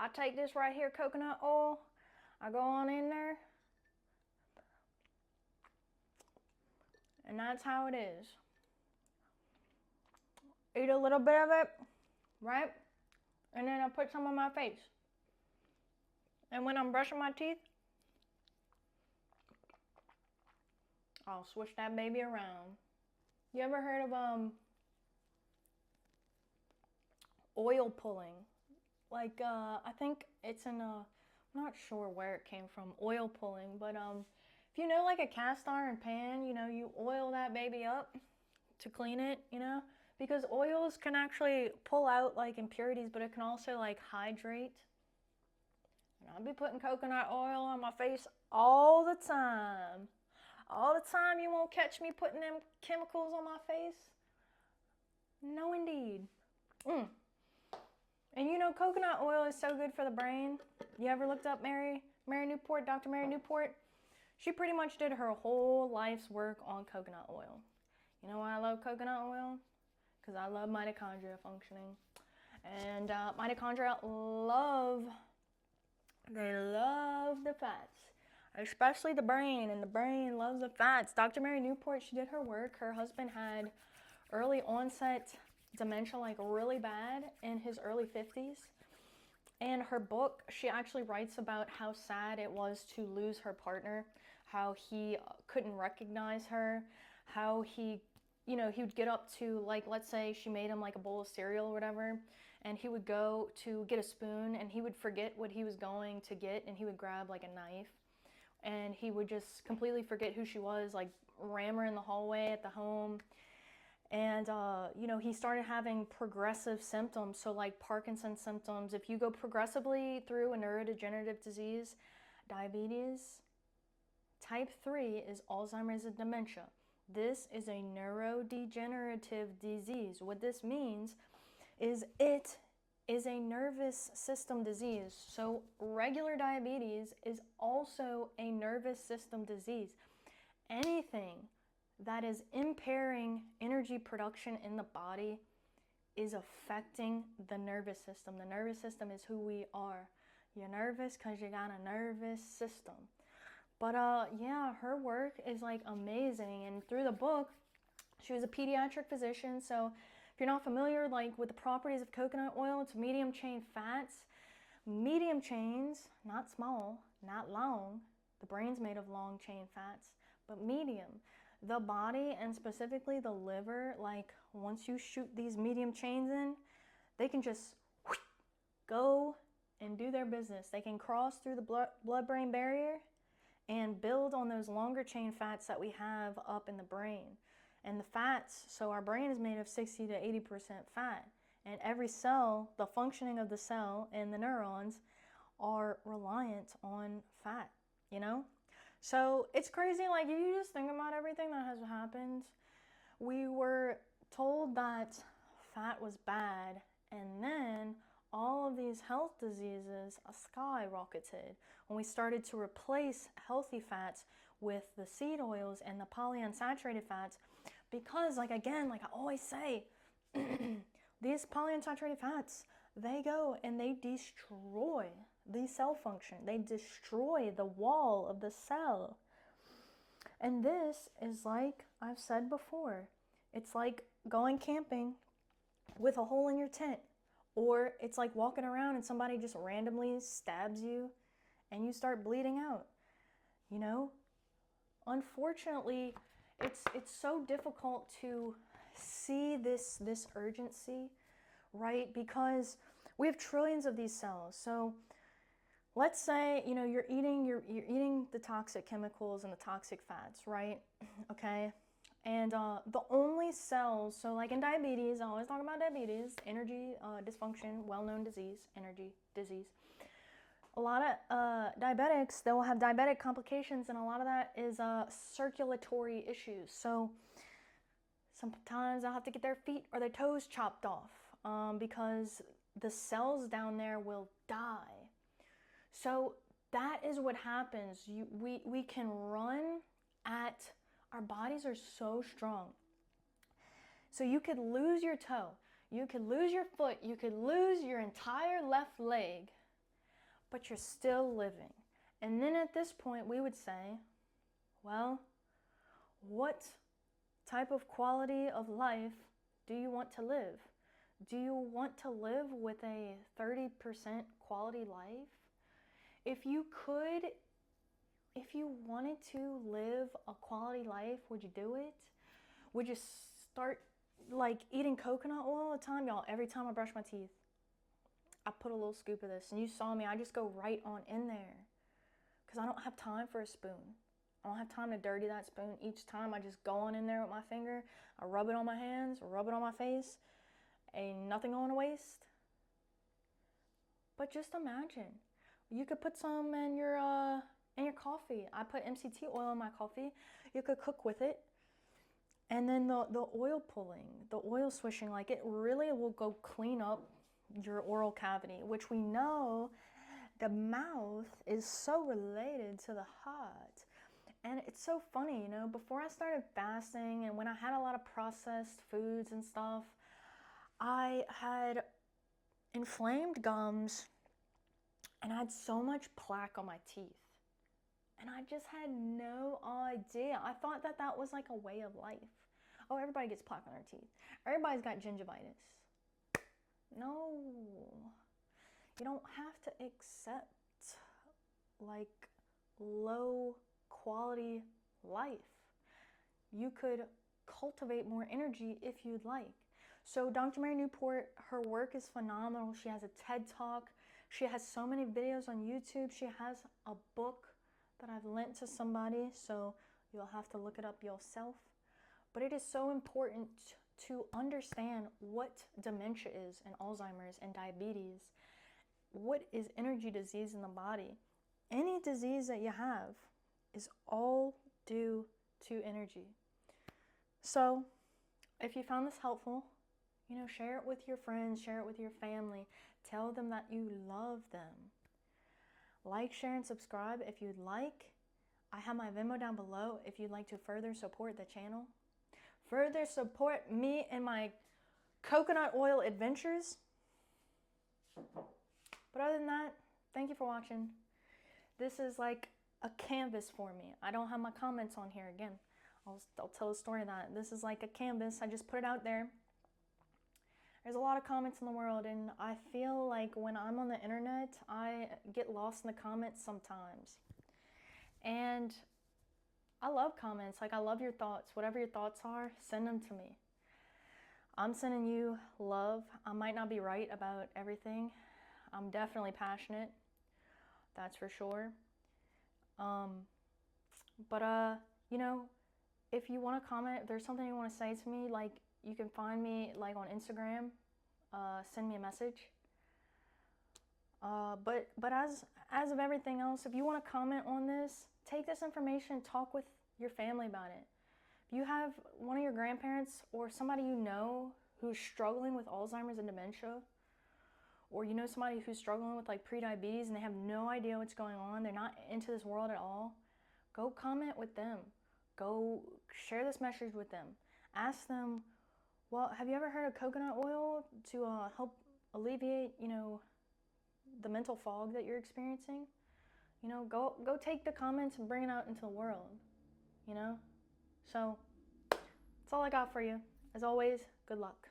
I take this right here, coconut oil. I go on in there. And that's how it is. Eat a little bit of it, right? And then I put some on my face. And when I'm brushing my teeth, I'll swish that baby around. You ever heard of oil pulling? Like I think it's in a, I'm not sure where it came from, oil pulling, but if you know like a cast iron pan, you know, you oil that baby up to clean it, you know, because oils can actually pull out like impurities, but it can also like hydrate. And I'll be putting coconut oil on my face all the time. All the time. You won't catch me putting them chemicals on my face. No, indeed. And you know, coconut oil is so good for the brain. You ever looked up Mary Newport, Dr. Mary Newport? She pretty much did her whole life's work on coconut oil. You know why I love coconut oil? Because I love mitochondria functioning. And mitochondria they love the fats, especially the brain, and the brain loves the fats. Dr. Mary Newport, she did her work. Her husband had early onset dementia, like really bad, in his early 50s. And her book, she actually writes about how sad it was to lose her partner, how he couldn't recognize her, how he, you know, he would get up to, like, let's say she made him like a bowl of cereal or whatever, and he would go to get a spoon and he would forget what he was going to get, and he would grab like a knife, and he would just completely forget who she was, like ram her in the hallway at the home. And, you know, he started having progressive symptoms. So like Parkinson's symptoms, if you go progressively through a neurodegenerative disease, diabetes, type 3 is Alzheimer's and dementia. This is a neurodegenerative disease. What this means is it is a nervous system disease. So regular diabetes is also a nervous system disease. Anything that is impairing energy production in the body is affecting the nervous system. The nervous system is who we are. You're nervous because you got a nervous system. But yeah, her work is like amazing. And through the book, she was a pediatric physician. So if you're not familiar like with the properties of coconut oil, it's medium chain fats. Medium chains, not small, not long. The brain's made of long chain fats, but medium. The body, and specifically the liver, like once you shoot these medium chains in, they can just go and do their business. They can cross through the blood-brain barrier and build on those longer chain fats that we have up in the brain. And the fats, so our brain is made of 60 to 80% fat. And every cell, the functioning of the cell and the neurons are reliant on fat, you know? So it's crazy, like if you just think about everything that has happened, we were told that fat was bad, and then all of these health diseases skyrocketed when we started to replace healthy fats with the seed oils and the polyunsaturated fats, because like again, like I always say, these polyunsaturated fats, they go and they destroy the cell function. They destroy the wall of the cell. And this is like I've said before, it's like going camping with a hole in your tent. Or it's like walking around and somebody just randomly stabs you and you start bleeding out. You know? Unfortunately, it's so difficult to see this urgency, right? Because we have trillions of these cells. So let's say, you know, you're eating the toxic chemicals and the toxic fats, right? Okay? And the only cells, so like in diabetes, I always talk about diabetes, energy dysfunction, well-known disease, energy disease. A lot of diabetics, they will have diabetic complications, and a lot of that is circulatory issues. So sometimes they'll have to get their feet or their toes chopped off because the cells down there will die. So that is what happens. We can run at, our bodies are so strong. So you could lose your toe, you could lose your foot, you could lose your entire left leg, but you're still living. And then at this point, we would say, well, what type of quality of life do you want to live? Do you want to live with a 30% quality life? If you wanted to live a quality life, would you do it? Would you start like eating coconut oil all the time? Y'all, every time I brush my teeth, I put a little scoop of this, and you saw me, I just go right on in there because I don't have time for a spoon. I don't have time to dirty that spoon each time. I just go on in there with my finger, I rub it on my hands, rub it on my face, ain't nothing going to waste. But just imagine, you could put some in your coffee. I put MCT oil in my coffee. You could cook with it. And then the oil pulling, the oil swishing, like it really will go clean up your oral cavity, which we know the mouth is so related to the heart. And it's so funny, you know, before I started fasting and when I had a lot of processed foods and stuff, I had inflamed gums and I had so much plaque on my teeth. And I just had no idea. I thought that that was like a way of life. Oh, everybody gets plaque on their teeth. Everybody's got gingivitis. No. You don't have to accept like low quality life. You could cultivate more energy if you'd like. So Dr. Mary Newport, her work is phenomenal. She has a TED Talk. She has so many videos on YouTube. She has a book that I've lent to somebody, so you'll have to look it up yourself. But it is so important to understand what dementia is and Alzheimer's and diabetes. What is energy disease in the body? Any disease that you have is all due to energy. So if you found this helpful, you know, share it with your friends, share it with your family. Tell them that you love them. Like, share, and subscribe if you'd like. I have my Venmo down below if you'd like to further support the channel. Further support me and my coconut oil adventures. But other than that, thank you for watching. This is like a canvas for me. I don't have my comments on here again. I'll tell a story of that. This is like a canvas. I just put it out there. There's a lot of comments in the world, and I feel like when I'm on the internet, I get lost in the comments sometimes. And I love comments. Like, I love your thoughts. Whatever your thoughts are, send them to me. I'm sending you love. I might not be right about everything. I'm definitely passionate. That's for sure. You know, if you want to comment, if there's something you want to say to me, like, you can find me like on Instagram, send me a message. But as of everything else, if you want to comment on this, take this information, talk with your family about it. If you have one of your grandparents or somebody you know who's struggling with Alzheimer's and dementia, or you know somebody who's struggling with like prediabetes and they have no idea what's going on, they're not into this world at all, go comment with them. Go share this message with them. Ask them, well, have you ever heard of coconut oil to help alleviate, you know, the mental fog that you're experiencing? You know, go take the comments and bring it out into the world, you know? So, that's all I got for you. As always, good luck.